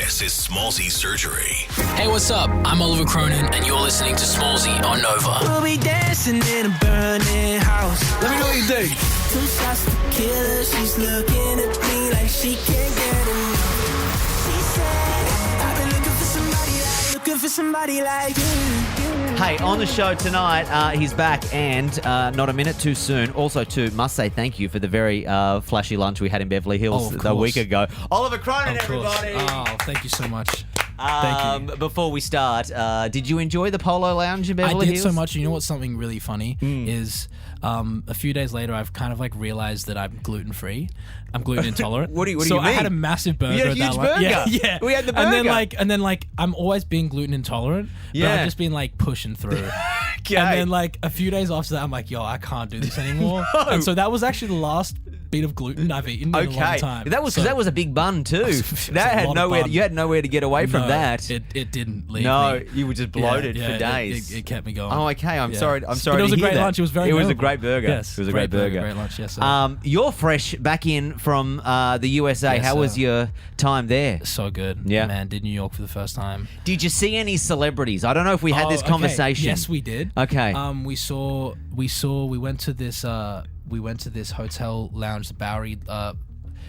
This is Smallzy Surgery. Hey, what's up? I'm Oliver Cronin, and you're listening to Smallzy on Nova. We'll be dancing in a burning house. Let me know what you do. 2 shots to kill her. She's looking at me like she can't get enough. She said, I've been looking for somebody like you. Hey, on the show tonight, he's back and not a minute too soon. Also, too, must say thank you for the very flashy lunch we had in Beverly Hills a week ago. Oliver Cronin, everybody. Oh, thank you so much. Thank you. Before we start, did you enjoy the Polo Lounge in Beverly Hills? I did so much. You know what's something really funny is a few days later, I've kind of like realized that I'm gluten-free. I'm gluten intolerant. What do you so mean? I had a massive burger. You had a huge burger. Yeah. We had the burger. And then I'm always being gluten intolerant. But I've just been like pushing through. Okay. And then like a few days after that, I'm like, yo, I can't do this anymore. No. And so that was actually the last bit of gluten I've eaten in a long time. That was a big bun too. That had nowhere. You had nowhere to get away from that. It didn't leave No, me. you were just bloated for days. It kept me going. Oh, okay. I'm sorry. I'm But sorry. it was to a hear great that. lunch. It was very. It was a memorable. great burger. Yes, it was a great burger. Great lunch. Yes. Sir. You're fresh back in from the USA. Yes, How was sir. your time there? So good. Yeah. Man, did New York for the first time. Did you see any celebrities? I don't know if we had this conversation. Yes, we did. Okay. We went to this hotel lounge, the Bowery. Bowery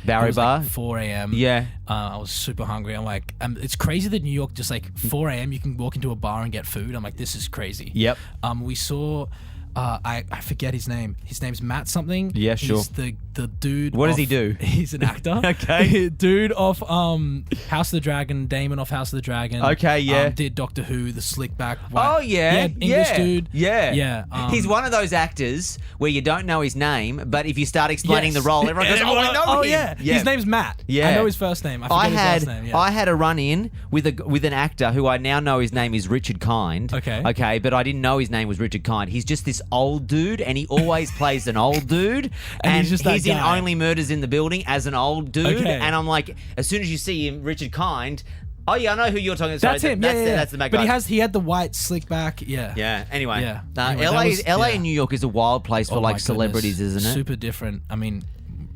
it was Bar? like 4 a.m. Yeah. I was super hungry. I'm like, it's crazy that New York, just like 4 a.m. you can walk into a bar and get food. I'm like, this is crazy. Yep. We saw. I forget his name. His name's Matt something. Yeah, sure. He's the dude. What does he do? He's an actor. Okay. Dude off House of the Dragon, Damon off House of the Dragon. Okay, yeah. Did Doctor Who, the slick back white. Oh, yeah. English dude. Yeah. Yeah. He's one of those actors where you don't know his name, but if you start explaining Yes. the role, everyone goes, I know him. Yeah. His name's Matt. Yeah. I know his first name. I forget his last name. Yeah. I had a run-in with an actor who I now know his name is Richard Kind. Okay, but I didn't know his name was Richard Kind. He's just this old dude, and he always plays an old dude. And he's just that he's in guy. Only Murders in the Building as an old dude. Okay. And I'm like, as soon as you see him, Richard Kind, oh yeah, I know who you're talking about. That's him. That's the Matt But guy. he had the white slick back. Yeah. Yeah. Anyway, Yeah. Anyway, LA and New York is a wild place for Oh my like celebrities, goodness. isn't it? Super different. I mean,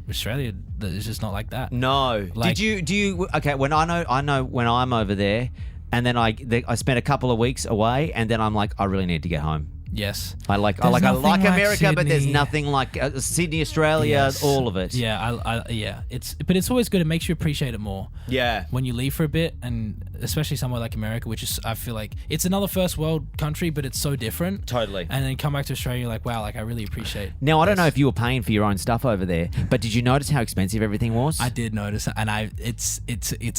Australia is just not like that. No. Like- do you? Okay. When I know when I'm over there, and then I spent a couple of weeks away, and then I'm like, I really need to get home. Yes. I like nothing like America, but there's Sydney. nothing like Sydney, Australia, Yes. all of it. Yeah, but it's always good. It makes you appreciate it more. Yeah. When you leave for a bit, and especially somewhere like America, which is, I feel like it's another first world country, but it's so different. Totally. And then come back to Australia, you're like, wow, like I really appreciate. Now I don't know this. if you were paying for your own stuff over there, but did you notice how expensive everything was? I did notice, and it's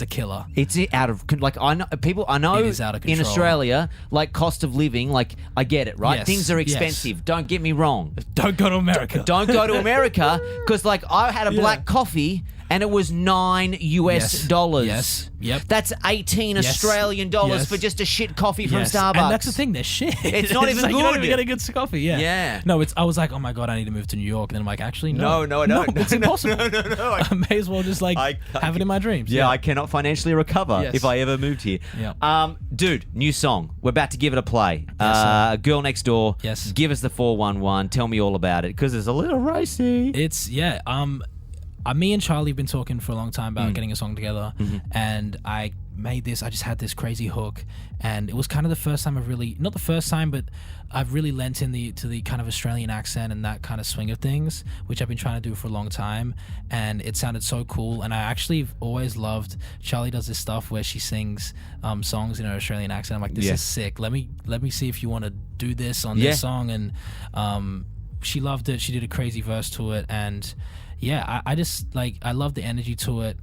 a killer. It's out of like I know people. I know It is out of in control. Australia, like cost of living, like I get it, right? Yes, Things are yes. expensive. Don't get me wrong. Don't go to America. Don't go to America because, like, I had a black coffee and it was $9 US. Yes. Yep. That's 18 Yes. Australian dollars Yes. for just a shit coffee from Yes. Starbucks. And that's the thing, they're shit. It's not even like, You don't good. even get a good coffee, yeah. Yeah. No, I was like, oh my God, I need to move to New York. And then I'm like, actually, No, no. I don't. It's impossible. No. I may as well just like have it in my dreams. Yeah, I cannot financially recover Yes. if I ever moved here. Yeah. Dude, new song. We're about to give it a play. Yes, Girl Next Door. Yes. Give us the 411. Tell me all about it because it's a little racy. It's, me and Charlie have been talking for a long time about getting a song together, and I just had this crazy hook, and it was kind of the first time not the first time, but I've really lent in to the kind of Australian accent and that kind of swing of things, which I've been trying to do for a long time, and it sounded so cool. And I actually always loved, Charlie does this stuff where she sings songs in her Australian accent. I'm like, this is sick. Let me see if you want to do this on this song. And she loved it. She did a crazy verse to it, and I just like, I love the energy to it,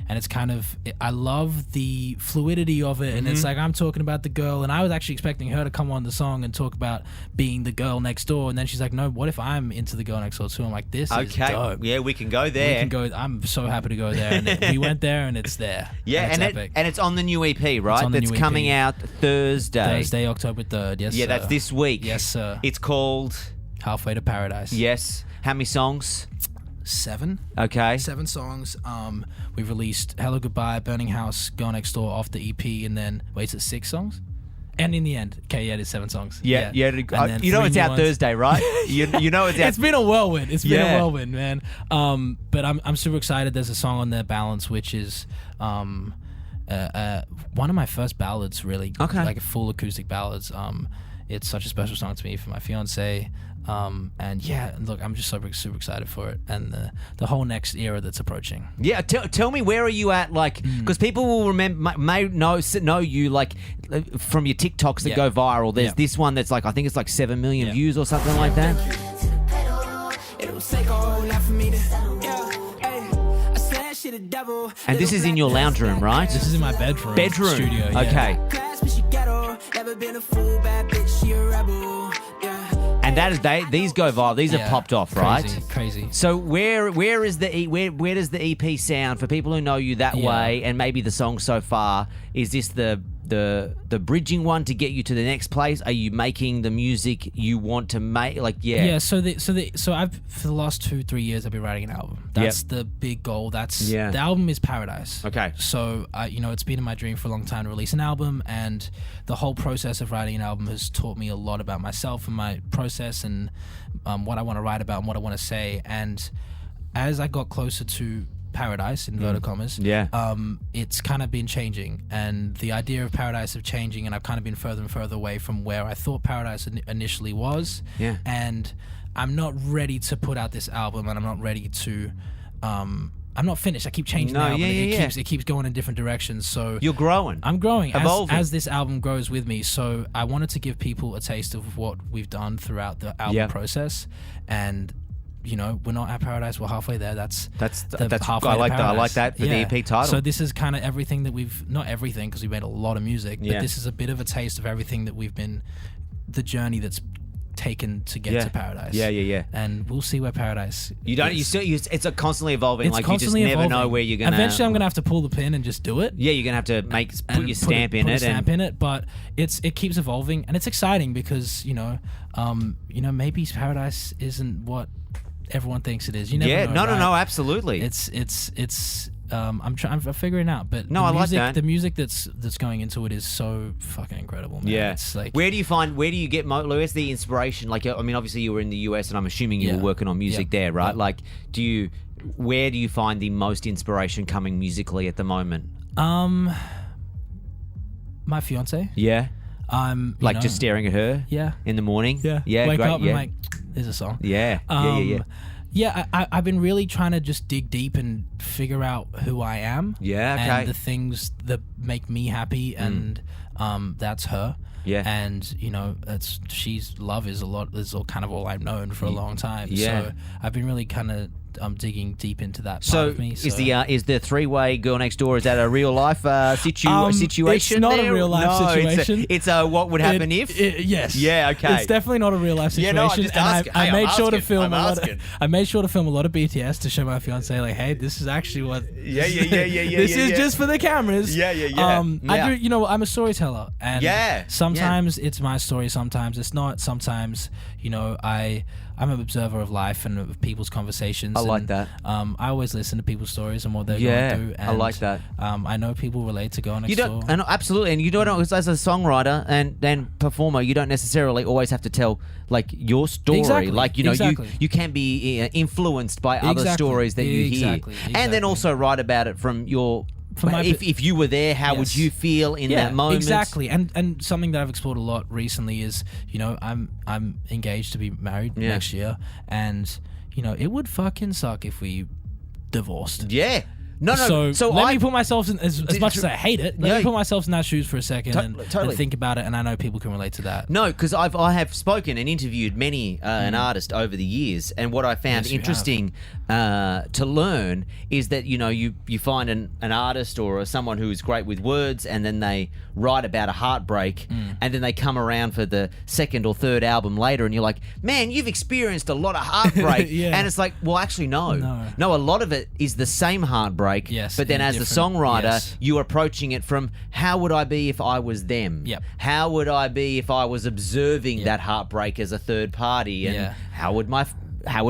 and it's kind of, I love the fluidity of it, and it's like I'm talking about the girl, and I was actually expecting her to come on the song and talk about being the girl next door, and then she's like, no, what if I'm into the girl next door too? I'm like, this is dope. Yeah, we can go there. We can go. I'm so happy to go there, and we went there, and it's there. Yeah, and it's epic. and it's on the new EP, right? on the That's new EP. coming out Thursday. October 3rd. Yes, Yeah, sir. that's this week. Yes, sir. It's called Halfway to Paradise. Yes. How many songs? 7. Okay. 7 songs. We've released Hello Goodbye, Burning House, Girl Next Door off the EP, and then is it 6 songs? And in the end, okay, it's 7 songs. Yeah. And then You know 3 it's new out ones. Thursday, right? you know it's out. It's been a whirlwind. It's been Yeah. a whirlwind, man. But I'm super excited. There's a song on there, Balance, which is one of my first ballads, really. Okay. Like a full acoustic ballads. It's such a special song to me for my fiance. And yeah, look, I'm just super excited for it, and the whole next era that's approaching. Yeah, tell me, where are you at? Like, because people will may know you like from your TikToks that go viral. There's this one that's like, I think it's like 7 million views or something like that. And this is in your lounge room, right? This is in my bedroom. Studio. Yeah. Okay. And that is these go viral. These have popped off, right? Crazy. So where does the EP sound for people who know you that way, and maybe the song so far? Is this the bridging one to get you to the next place? Are you making the music you want to make? Like, yeah. So I've for the last 2-3 years I've been writing an album. That's the big goal. The album is Paradise. Okay. So it's been in my dream for a long time to release an album, and the whole process of writing an album has taught me a lot about myself and my process and what I want to write about and what I want to say. And as I got closer to Paradise, inverted commas, it's kind of been changing, and the idea of Paradise of changing, and I've kind of been further and further away from where I thought Paradise initially was. And I'm not ready to put out this album, and I'm not ready to I'm not finished. I keep changing the album. It keeps going in different directions. So you're growing. I'm growing evolving as this album grows with me. So I wanted to give people a taste of what we've done throughout the album process, and we're not at Paradise. We're halfway there. That's halfway. I like that for the EP title. So this is kind of everything that not everything, because we made a lot of music, but this is a bit of a taste of everything that the journey that's taken to get to Paradise. Yeah. And we'll see where Paradise. It's a constantly evolving. It's constantly you just never evolving. know where you're gonna. Eventually, I'm gonna have to pull the pin and just do it. Yeah, you're gonna have to put your stamp in it. But it keeps evolving, and it's exciting because maybe Paradise isn't what everyone thinks it is. You never know, no, absolutely. I'm figuring out, but I like that. The music that's going into it is so fucking incredible, man. Yeah, it's like, where do you get where's the inspiration? Like, I mean, obviously you were in the US, and I'm assuming you were working on music there, right? Like, where do you find the most inspiration coming musically at the moment? My fiance. Yeah. Just staring at her. Yeah. In the morning. Yeah. Wake up and like, there's a song. Yeah. Yeah, I've been really trying to just dig deep and figure out who I am. Yeah, okay. And the things that make me happy, and that's her. Yeah. And she's love is all kind of all I've known for a long time. Yeah. So I've been really kind of digging deep into that part of me. So is the three-way girl next door, is that a real life situation? It's not there? a real life situation. It's a what would happen if? Yes. Yeah. Okay. It's definitely not a real life situation. I'm just asking. I made sure to film I made sure to film a lot of BTS to show my fiance, like, hey, this is actually what. Yeah. This is just for the cameras. Yeah. I do. I'm a storyteller, and sometimes it's my story, sometimes it's not. Sometimes I'm an observer of life and of people's conversations. I like that. I always listen to people's stories and what they're going through. And, I like that. I know people relate to Girl Next Door. And absolutely, and you don't know, as a songwriter and performer, you don't necessarily always have to tell like your story. Exactly. Like you can be influenced by other stories that you hear, and then also write about it from your. If you were there, how would you feel in that moment? Exactly. And something that I've explored a lot recently is, I'm engaged to be married next year, and it would fucking suck if we divorced. Yeah. No. So let me put myself in, as much as I hate it. Let me put myself in that shoes for a second and think about it. And I know people can relate to that. No, because I have spoken and interviewed many an artist over the years, and what I found interesting to learn is that you find an artist or someone who is great with words, and then they write about a heartbreak, and then they come around for the second or third album later, and you're like, man, you've experienced a lot of heartbreak. And it's like, well, actually, no, a lot of it is the same heartbreak. Yes, but then as the songwriter, you're approaching it from, how would I be if I was them? Yep. How would I be if I was observing that heartbreak as a third party? And how would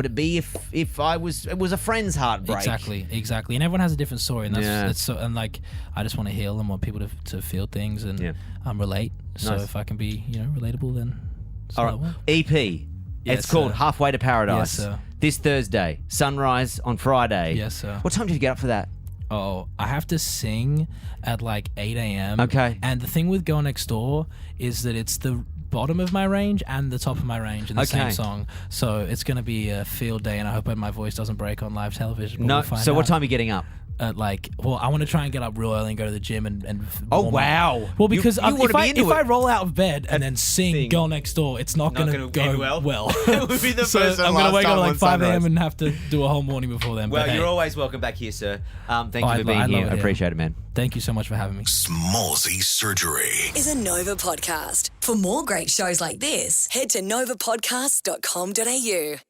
it be if it was a friend's heartbreak? Exactly. And everyone has a different story, and that's so, and like, I just want to heal and want people to feel things and relate. So if I can be relatable, then all right. EP. It's called Halfway to Paradise. Yes, sir. This Thursday, sunrise on Friday. Yes, sir. What time did you get up for that? Oh, I have to sing at like 8 a.m. Okay. And the thing with Girl Next Door is that it's the bottom of my range and the top of my range in the same song. So it's going to be a field day, and I hope my voice doesn't break on live television. No. We'll find So what out. time are you getting up? I want to try and get up real early and go to the gym and Oh, warm up. wow. Well, because You wanna be into if it. I roll out of bed and then sing Girl Next Door, it's not going to gonna go end well. It would be the So first and I'm going last to wake up time at on like 5 a.m. Sunrise. and have to do a whole morning before then. Well, but you're hey, always welcome back here, sir. Thank you I for being love here. it I here. appreciate it, man. Thank you so much for having me. Smallsy Surgery. Is a Nova podcast. For more great shows like this, head to novapodcast.com.au.